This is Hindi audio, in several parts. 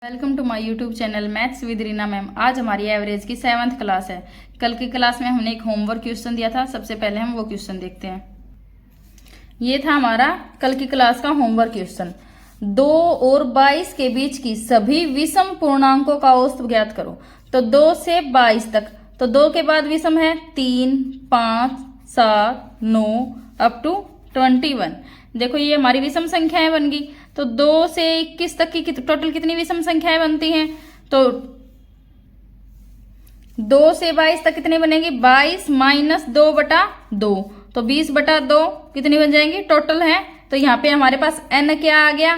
Welcome to my YouTube channel maths with Reena ma'am. आज हमारी एवरेज की 7th क्लास है। कल की क्लास में हमने एक होमवर्क क्वेश्चन दिया था। सबसे पहले हम वो क्वेश्चन देखते हैं। ये था हमारा कल की क्लास का होमवर्क क्वेश्चन। 2 और 22 के बीच की सभी विषम पूर्णांकों का औसत ज्ञात करो। तो 2 से 22 तक, तो 2 के बाद विषम है 3, 5, 7, 9 अप टू 21। देखो ये हमारी विषम संख्याएं बन गई। तो 2 से 21 तक की टोटल कितनी विषम संख्याएं बनती हैं? तो 2 से 22 तक कितनी बनेगी? 22 माइनस 2/2, तो 20/2 कितनी बन जाएंगी टोटल है। तो यहाँ पे हमारे पास n क्या आ गया?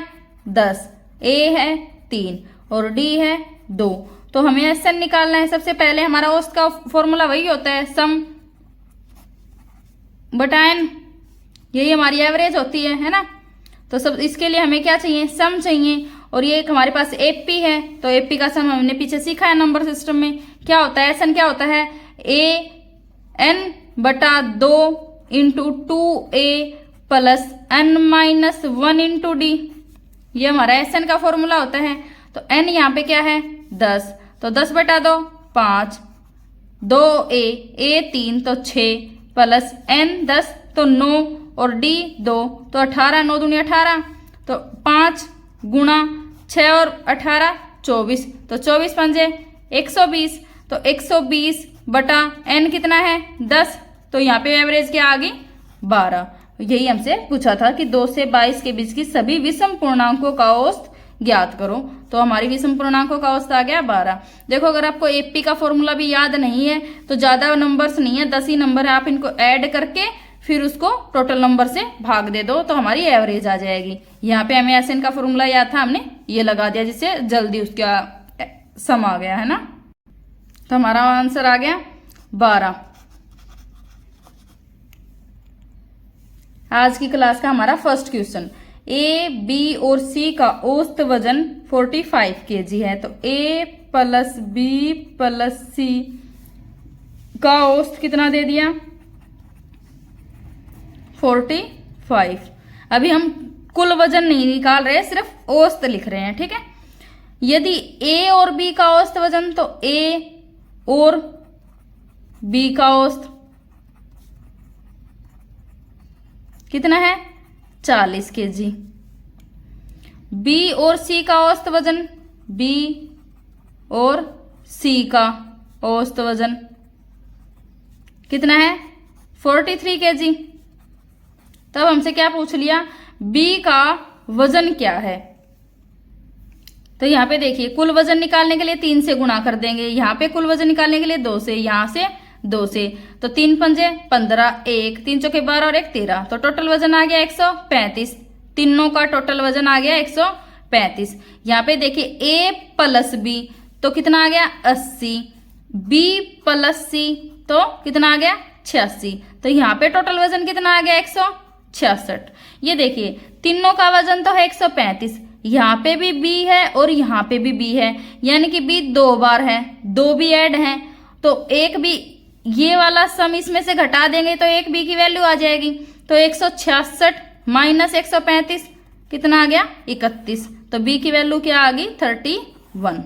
10, a है 3 और d है 2। तो हमें SN निकालना है। सबसे पहले हमारा औसत का फॉर्मूला वही होता है, सम बटा n, यही हमारी एवरेज होती है ना। तो सब इसके लिए हमें क्या चाहिए? सम चाहिए। और ये एक हमारे पास एपी है, तो एपी का सम हमने पीछे सीखा है नंबर सिस्टम में। क्या होता है? SN क्या होता है? AN/2 into 2A plus n-1 into D. ये हमारा SN का फॉर्मूला होता है। तो n यहाँ पे क्या है? 10, तो 10/2 5, 2A, A 3 तो 6 प्लस n 10 तो 9 और d 2 तो 18, 9 दूनी 18, तो 5 गुणा 6 और 18 24, तो 24 पंजे 120, तो 120 बटा n कितना है? 10। तो यहाँ पे एवरेज क्या आ गई? 12। यही हमसे पूछा था कि 2 से 22 के बीच की सभी विषम पूर्णांकों का औसत ज्ञात करो। तो हमारी विषम पूर्णांकों का औसत आ गया 12। देखो अगर आपको एपी का फॉर्मूला भी याद नहीं है तो ज्यादा नंबर्स नहीं है, 10 ही नंबर है। आप इनको ऐड करके फिर उसको टोटल नंबर से भाग दे दो तो हमारी एवरेज आ जाएगी। यहाँ पे हमें SN का फॉर्मूला याद था, हमने ये लगा दिया जिससे जल्दी उसका सम आ गया है ना। तो हमारा आंसर आ गया 12। आज की क्लास का हमारा फर्स्ट क्वेश्चन, A, B और C का औसत वजन 45 kg है। तो A plus B plus C का औसत कितना दे दिया? 45। अभी हम कुल वजन नहीं निकाल रहे, सिर्फ औसत लिख रहे हैं, ठीक है। यदि A और B का औसत वजन, तो A और B का औसत कितना है? 40 kg। B और C का औसत वजन, B और C का औसत वजन कितना है? 43 kg। तब हमसे क्या पूछ लिया? B का वजन क्या है। तो यहाँ पे देखिए कुल वजन निकालने के लिए 3 से गुणा कर देंगे, यहाँ पे कुल वजन निकालने के लिए 2 से, यहाँ से 2 से, तो 3 पंजे 15, 1 3 चौके 12 और 1 13, तो टोटल वजन आ गया 135। तीनों का टोटल वजन आ गया 135। यहाँ पे देखिए A प्लस B तो कितना आ गया? 80, B प्लस C तो कितना आ गया? 86। तो यहाँ पे टोटल वजन कितना आ गया? 166। ये देखिए तीनों का वजन तो है 135, यहाँ पे भी B है और यहाँ पे भी B है, यानी कि B 2 बार है, 2 भी ऐड है, तो एक भी ये वाला सम इसमें से घटा देंगे तो एक B की वैल्यू आ जाएगी। तो 166 माइनस 135 कितना आ गया? 31। तो B की वैल्यू क्या आ गई? 31।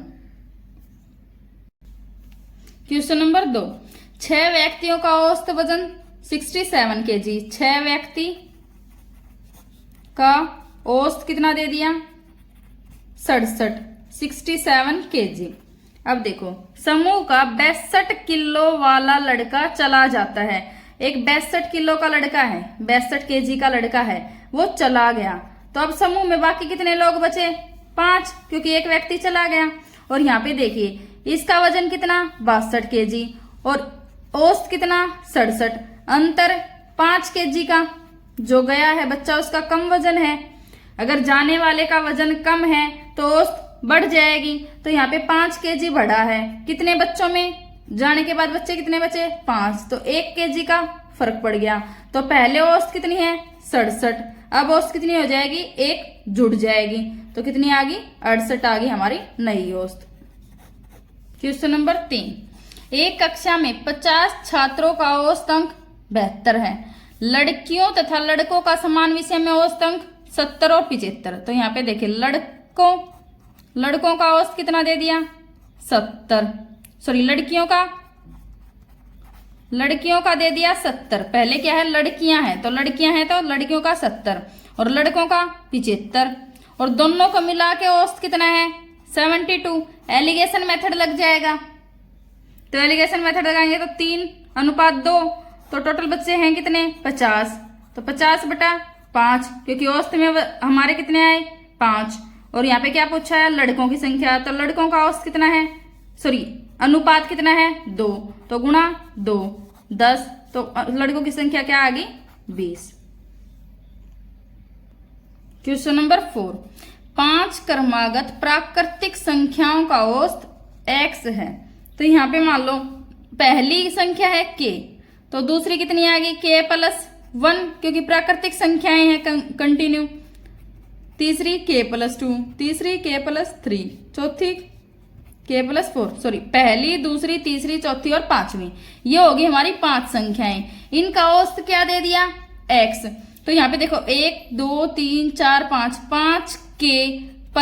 क्वेश्चन नंबर 2, 6 व्यक्तियों का औसत वजन 67 kg। 6 व्यक्ति का औसत कितना दे दिया? 67 kg। अब देखो समूह का 62 किलो वाला लड़का चला जाता है। एक 62 किलो का लड़का है, 62 kg का लड़का है, वो चला गया। तो अब समूह में बाकी कितने लोग बचे? 5, क्योंकि एक व्यक्ति चला गया। और यहाँ पे देखिए इसका वजन कितना? 62 kg और औसत कितना? 67। अंतर 5 kg का, जो गया है बच्चा उसका कम वजन है। अगर जाने वाले का वजन कम है तो औसत बढ़ जाएगी। तो यहाँ पे 5 kg बढ़ा है। कितने बच्चों में? जाने के बाद बच्चे कितने बचे? 5, तो 1 kg का फर्क पड़ गया। तो पहले औसत कितनी है? 67। अब औसत कितनी हो जाएगी? 1 जुड़ जाएगी, तो कितनी आ गई? 68 आ गई हमारी नई औसत। क्वेश्चन नंबर 3, एक कक्षा में 50 छात्रों का औसत अंक 72 है। लड़कियों तथा लड़कों का समान विषय में औसत अंक 70 और 75। तो यहाँ पे देखिए लड़कों लड़कों का औसत कितना दे दिया 70, सॉरी लड़कियों का दे दिया 70। पहले क्या है लड़कियां हैं तो लड़कियों का 70 और लड़कों का 75 और दोनों को मिला के औसत कितना है 72। एलिगेशन मेथड लग जाएगा, तो एलिगेशन मेथड लगाएंगे तो 3:2, तो टोटल बच्चे हैं कितने 50, तो 50/5 क्योंकि औसत में हमारे कितने आए 5। और यहाँ पे क्या पूछा है लड़कों की संख्या, तो लड़कों का औसत कितना है, सॉरी अनुपात कितना है 2, तो गुणा 2 10, तो लड़कों की संख्या क्या आ गई 20। क्वेश्चन नंबर 4, 5 क्रमागत प्राकृतिक संख्याओं का औसत x है। तो यहाँ पे मान लो पहली संख्या है k, तो दूसरी कितनी आ गई k+1 क्योंकि प्राकृतिक संख्याएं हैं कंटिन्यू, तीसरी k+2, तीसरी k+3, चौथी k+4, सॉरी पहली दूसरी तीसरी चौथी और पांचवी, ये होगी हमारी 5 संख्याएं। इनका औसत क्या दे दिया x। तो यहाँ पे देखो 1 2 3 4 5, 5k +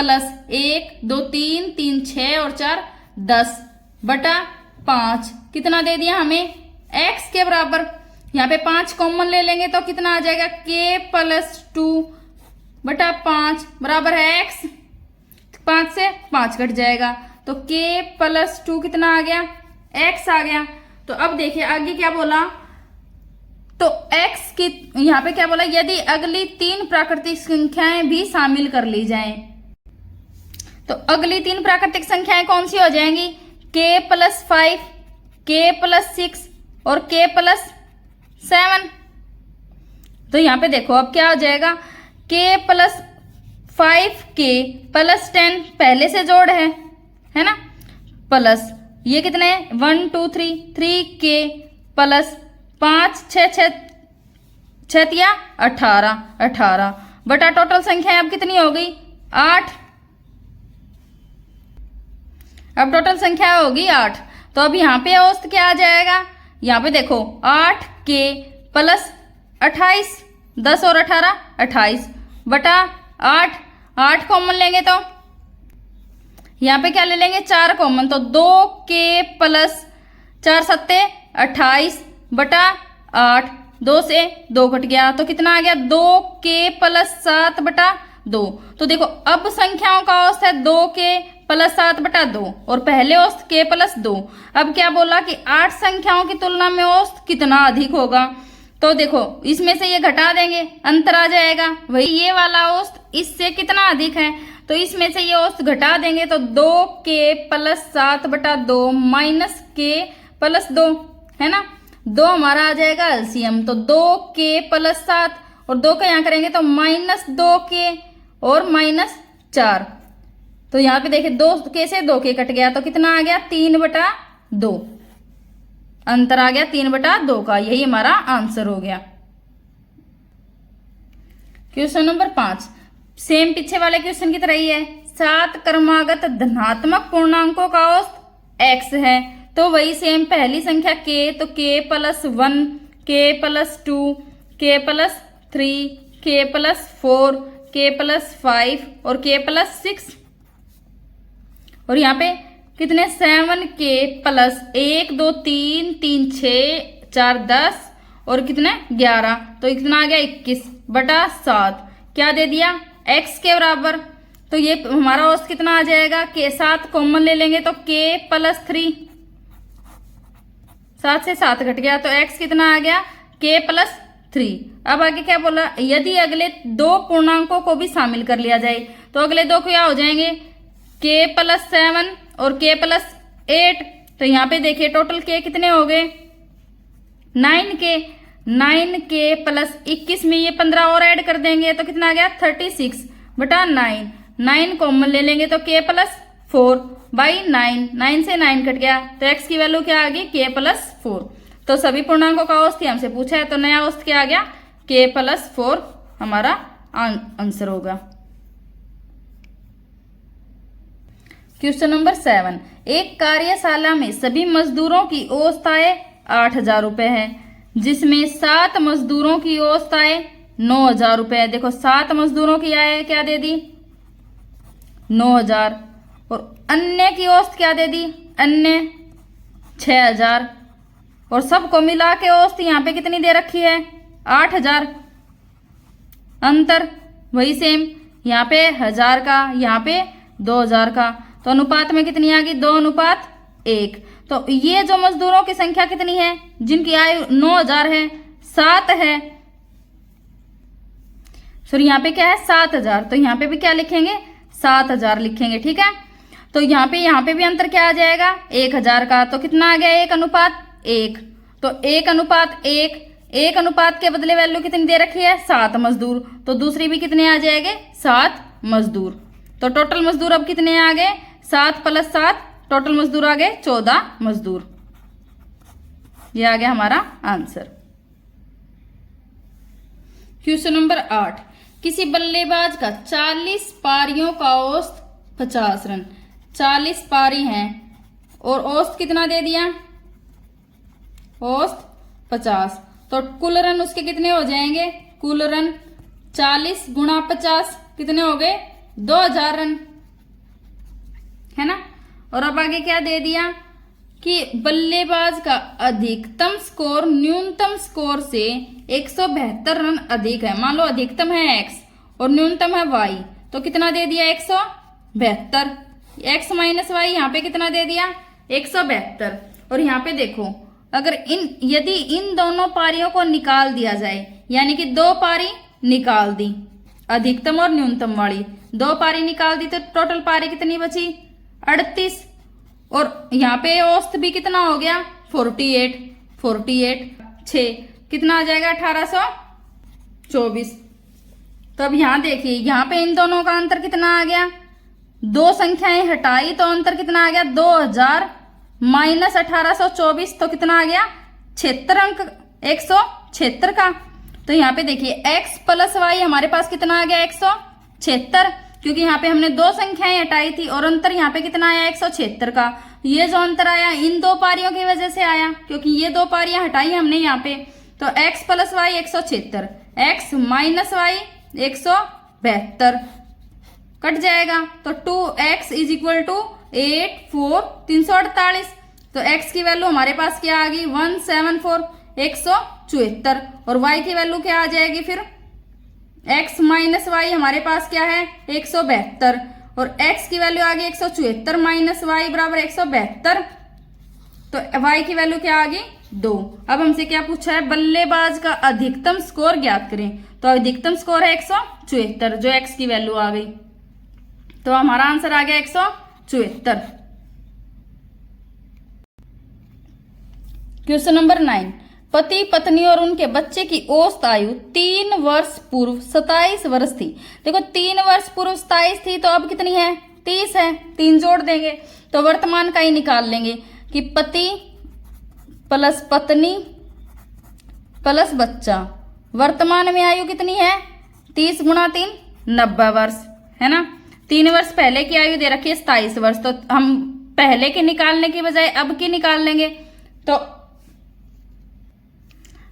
1 2 3 3 6 और 4 10/5 कितना दे दिया हमें x के बराबर। यहाँ पे 5 कॉमन ले लेंगे तो कितना आ जाएगा k+2/5 बराबर है x। 5 से 5 कट जाएगा तो k+2 कितना आ गया x आ गया। तो अब देखिए आगे क्या बोला, तो x की यहाँ पे क्या बोला, यदि अगली 3 प्राकृतिक संख्याएं भी शामिल कर ली जाएं, तो अगली 3 प्राकृतिक संख्याएं कौन सी हो जाएंगी k+5, k+6 और k+7। तो यहाँ पे देखो अब क्या हो जाएगा k+5k +10 पहले से जोड़ है ना, प्लस ये कितने 1 2 3 3k + 5 6 6 18 बटा टोटल संख्या अब कितनी हो गई 8। अब टोटल संख्या होगी 8, तो अब यहाँ पे औसत क्या आ जाएगा, यहाँ पे देखो 8k + 28, 10 और 18 28 बटा 8 कॉमन लेंगे तो यहाँ पे क्या ले लेंगे 4 कॉमन, तो 2k + 4 7 28 बटा 8, 2 से 2 कट गया तो कितना आ गया 2k + 7/2। तो देखो अब संख्याओं का औसत है 2k + 7/2 और पहले औसत k + 2। अब क्या बोला कि 8 संख्याओं की तुलना में औसत कितना अधिक होगा, तो देखो इसमें से ये घटा देंगे अंतर आ जाएगा, वही ये वाला औसत इससे कितना अधिक है, तो इसमें से ये औसत घटा देंगे तो 2k + 7/2 - k + 2 है ना, 2 हमारा आ जाएगा एलसीएम, तो 2k + 7 और 2 का यहाँ करेंगे तो -2k और -4। तो यहाँ पे देखिए 2k से 2k कट गया तो कितना आ गया 3/2, अंतर आ गया 3/2 का, यही हमारा आंसर हो गया। क्वेश्चन नंबर 5 सेम पीछे वाले क्वेश्चन की तरह ही है। 7 क्रमागत धनात्मक पूर्णांकों का औसत x है, तो वही सेम पहली संख्या k, तो k + 1 k + 2 k + 3 k + 4 k + 5 और k + 6 और यहाँ पे कितने 7k + 1 2 3 3 6 4 10 और कितने 11, तो कितना आ गया 21/7 क्या दे दिया x के बराबर। तो ये हमारा औसत कितना आ जाएगा k, 7 कॉमन ले लेंगे तो k + 3, 7 से 7 घट गया तो x कितना आ गया k + 3। अब आगे क्या बोला, यदि अगले 2 पूर्णांकों को भी शामिल कर लिया जाए तो अगले 2 क्या हो जाएंगे k + 7 और k + 8। तो यहाँ पे देखिए टोटल k कितने हो गए 9k + 21 में ये 15 और ऐड कर देंगे तो कितना आ गया 36/9। 9 कॉमन ले लेंगे तो k + 4/9, 9 से 9 कट गया तो x की वैल्यू क्या आ गई k + 4। तो सभी पूर्णांकों का औसत हमसे पूछा है तो नया औसत क्या आ गया k + 4 हमारा आंसर होगा। क्वेश्चन नंबर 7 एक कार्यशाला में सभी मजदूरों की औसत आय 8,000 रुपए है, जिसमें 7 मजदूरों की औसत आय 9,000 रुपए है। देखो 7 मजदूरों की आय क्या दे दी 9,000 और अन्य की औसत क्या दे दी, अन्य 6000, और सबको मिला के औसत यहाँ पे कितनी दे रखी है, 8000। अंतर वही सेम, यहाँ पे 1000 का, यहाँ पे 2000 का, तो अनुपात में कितनी आ गई, 2:1। तो ये जो मजदूरों की संख्या कितनी है, जिनकी आयु 9000 है, 7 है, सॉरी यहाँ पे क्या है 7000, तो यहाँ पे भी क्या लिखेंगे, 7000 लिखेंगे। ठीक है, तो यहाँ पे भी अंतर क्या आ जाएगा, 1000 का, तो कितना आ गया, 1:1। तो 1:1, 1 अनुपात के बदले वैल्यू कितनी दे रखी है, 7 मजदूर, तो दूसरी भी कितने आ जाएंगे, 7 मजदूर। तो टोटल मजदूर अब कितने आ गए, 7 + 7, टोटल मजदूर आ गए 14 मजदूर। ये आ गया हमारा आंसर। क्वेश्चन नंबर 8, किसी बल्लेबाज का 40 पारियों का औसत 50 रन, 40 पारी हैं और औसत कितना दे दिया, औसत 50, तो कुल रन उसके कितने हो जाएंगे, कुल रन 40 × 50 कितने हो गए, 2000 रन, है ना। और अब आगे क्या दे दिया कि बल्लेबाज का अधिकतम स्कोर न्यूनतम स्कोर से 172 रन अधिक है। मान लो अधिकतम है x और न्यूनतम है y, तो कितना दे दिया, 172। x - y यहाँ पे कितना दे दिया, 172। और यहाँ पे देखो, अगर यदि इन दोनों पारियों को निकाल दिया जाए, यानी कि 2 पारी निकाल दी, अधिकतम और न्यूनतम वाली 2 पारी निकाल दी, तो टोटल पारी कितनी बची, 38। और यहाँ पे औसत भी कितना हो गया, 48, 6 कितना आ जाएगा, 1824। तो अब यहाँ देखिए, यहाँ पे इन दोनों का अंतर कितना आ गया, 2 संख्याएं हटाई तो अंतर कितना आ गया, 2000 - 1824, तो कितना आ गया, 76 अंक, 176 का। तो यहाँ पे देखिए x + y हमारे पास कितना आ गया, 176, क्योंकि यहाँ पे हमने 2 संख्याएं हटाई थी और अंतर यहाँ पे कितना आया, 176 का। ये जो अंतर आया इन 2 पारियों की वजह से आया, क्योंकि ये 2 पारियां हटाई हमने यहाँ पे। तो x + y 176, x - y 172 cut जाएगा, तो 2x = 8, 4, 348। तो x की वैल्यू हमारे पास क्या आ गई, 174, 174। और y की वैल्यू क्या आ जाएगी फिर, x - y हमारे पास क्या है, 172, और x की वैल्यू आ गई 174 - y = 172, तो y की वैल्यू क्या आ गई, 2। अब हमसे क्या पूछा है, बल्लेबाज का अधिकतम स्कोर ज्ञात करें, तो अधिकतम स्कोर है 174, जो x की वैल्यू आ गई, तो हमारा आंसर आ गया 174। क्वेश्चन नंबर 9, पति पत्नी और उनके बच्चे की औसत आयु 3 वर्ष पूर्व 27 वर्ष थी। देखो 3 वर्ष पूर्व 27 थी, तो अब कितनी है, 30 है, 3 जोड़ देंगे तो वर्तमान का ही निकाल लेंगे कि पति + पत्नी + बच्चा, वर्तमान में आयु कितनी है, 30 × 3 90 वर्ष, है ना। 3 वर्ष पहले की आयु दे रखी है 27 वर्ष, तो हम पहले के निकालने की बजाय अब की निकाल लेंगे, तो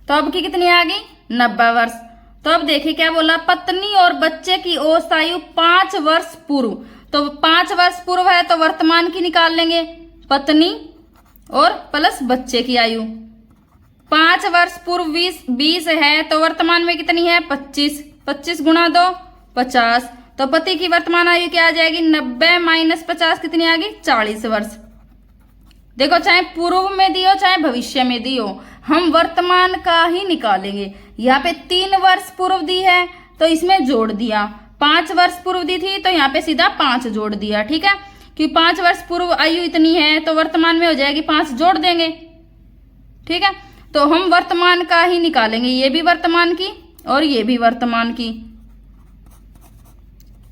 अब की कितनी आ गई, 90 वर्ष। तो अब देखिए क्या बोला, पत्नी और बच्चे की औसत आयु 5 वर्ष पूर्व, तो 5 वर्ष पूर्व है तो वर्तमान की निकाल लेंगे, पत्नी और प्लस बच्चे की आयु। 5 वर्ष पूर्व 20 है तो वर्तमान में कितनी है, 25, 25 × 2 50, तो पति की वर्तमान आयु क्या आ जाएगी, 90 - 50 कितनी आ गई, 40 वर्ष। देखो चाहे पूर्व में दी हो चाहे भविष्य में दी हो, हम वर्तमान का ही निकालेंगे। यहाँ पे 3 वर्ष पूर्व दी है तो इसमें जोड़ दिया, 5 वर्ष पूर्व दी थी तो यहाँ पे सीधा 5 जोड़ दिया, ठीक है। कि 5 वर्ष पूर्व आयु इतनी है तो वर्तमान में हो जाएगी 5 जोड़ देंगे, ठीक है। तो हम वर्तमान का ही निकालेंगे, ये भी वर्तमान की और ये भी वर्तमान की।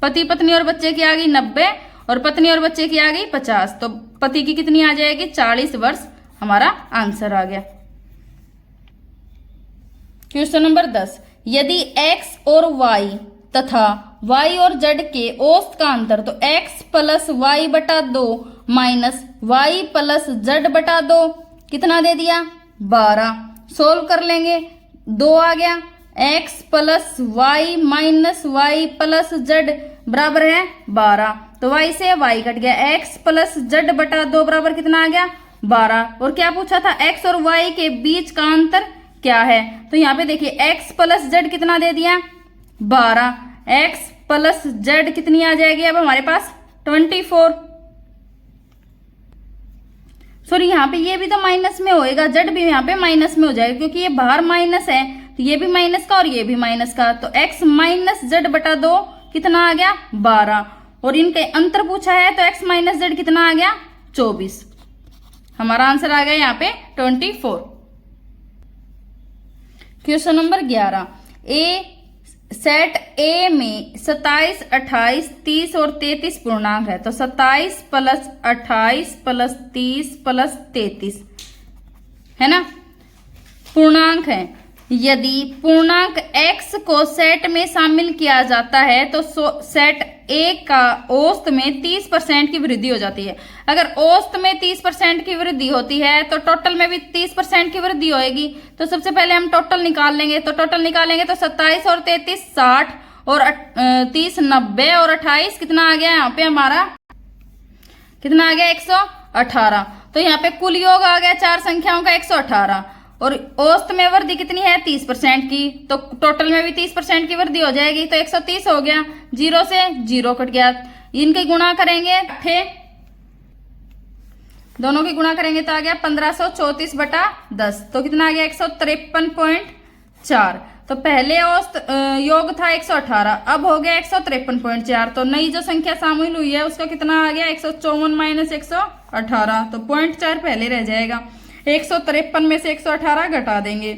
पति पत्नी और बच्चे की आ गई 90 और पत्नी और बच्चे की आ गई 50, तो पति की कितनी आ जाएगी, 40 वर्ष, हमारा आंसर आ गया। क्वेश्चन नंबर 10, यदि x और y तथा y और z के औसत का अंतर, तो x + y/2 minus y + z/2 कितना दे दिया, 12। सोल्व कर लेंगे, 2 आ गया, x + y - y + z बराबर है 12। तो y से y कट गया, x प्लस z बटा 2 बराबर कितना आ गया 12। और क्या पूछा था, x और y के बीच का अंतर क्या है। तो यहाँ पे देखिए x प्लस z कितना दे दिया 12, x प्लस z कितनी आ जाएगी अब हमारे पास 24। सॉरी यहाँ पे ये भी तो माइनस में होएगा, z भी यहाँ पे माइनस में हो जाएगा क्योंकि ये बाहर माइनस है, तो ये भी माइनस का और ये भी माइनस का। तो x माइनस z बटा 2 कितना आ गया 12, और इनके अंतर पूछा है तो x माइनस z कितना आ गया 24। हमारा आंसर आ गया यहाँ पे 24। क्वेश्चन नंबर 11, सेट ए में 27, 28, 30 और 33 पूर्णांक है। तो 27 प्लस 28 प्लस 30 प्लस 33 है ना, पूर्णांक है। यदि पूर्णांक x को सेट में शामिल किया जाता है तो सेट ए का औसत में 30% की वृद्धि हो जाती है। अगर औसत में 30% की वृद्धि होती है तो टोटल में भी 30% की वृद्धि होएगी। तो सबसे पहले हम टोटल निकाल लेंगे, तो टोटल निकालेंगे तो 27 और 33 60 और 30 90 और 28 कितना आ गया यहाँ पे हमारा, कितना आ गया 118। तो यहाँ पे कुल योग आ गया चार संख्याओं का 118, और औसत में वृद्धि कितनी है 30% की, तो टोटल में भी 30% की वृद्धि हो जाएगी। तो 130 हो गया, 0 से 0 कट गया। इनके गुणा करेंगे, दोनों की गुणा करेंगे तो आ गया 1534 बटा 10। तो कितना आ गया 153.4। तो पहले औसत योग था 118, अब हो गया 153.4। तो नई जो संख्या शामिल हुई है उसका कितना आ गया 154 माइनस 118। तो 0.4 पहले रह जाएगा। 153 में से 118 घटा देंगे,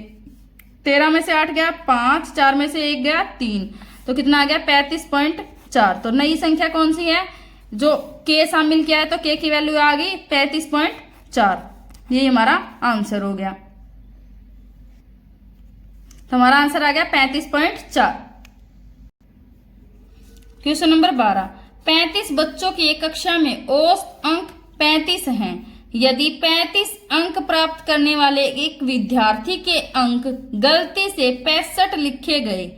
13 में से 8 गया 5, 4 में से 1 गया 3, तो कितना आ गया 35.4। तो नई संख्या कौन सी है, जो k शामिल किया है तो k की वैल्यू आ गई 35.4। ये हमारा आंसर हो गया। तो हमारा आंसर आ गया 35.4। क्वेश्चन नंबर 12, 35 बच्चों की एक कक्षा में औसत अंक 35 हैं। यदि 35 अंक प्राप्त करने वाले एक विद्यार्थी के अंक गलती से 65 लिखे गए,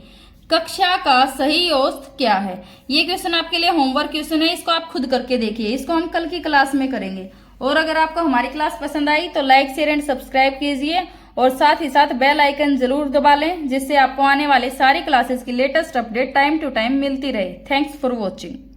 कक्षा का सही औसत क्या है। ये क्वेश्चन आपके लिए होमवर्क क्वेश्चन है, इसको आप खुद करके देखिए, इसको हम कल की क्लास में करेंगे। और अगर आपको हमारी क्लास पसंद आई तो लाइक शेयर एंड सब्सक्राइब कीजिए, और साथ ही साथ बेल आइकन जरूर दबा लें, जिससे आपको आने वाले सारी क्लासेस की latest update time to time मिलती रहे। Thanks for watching.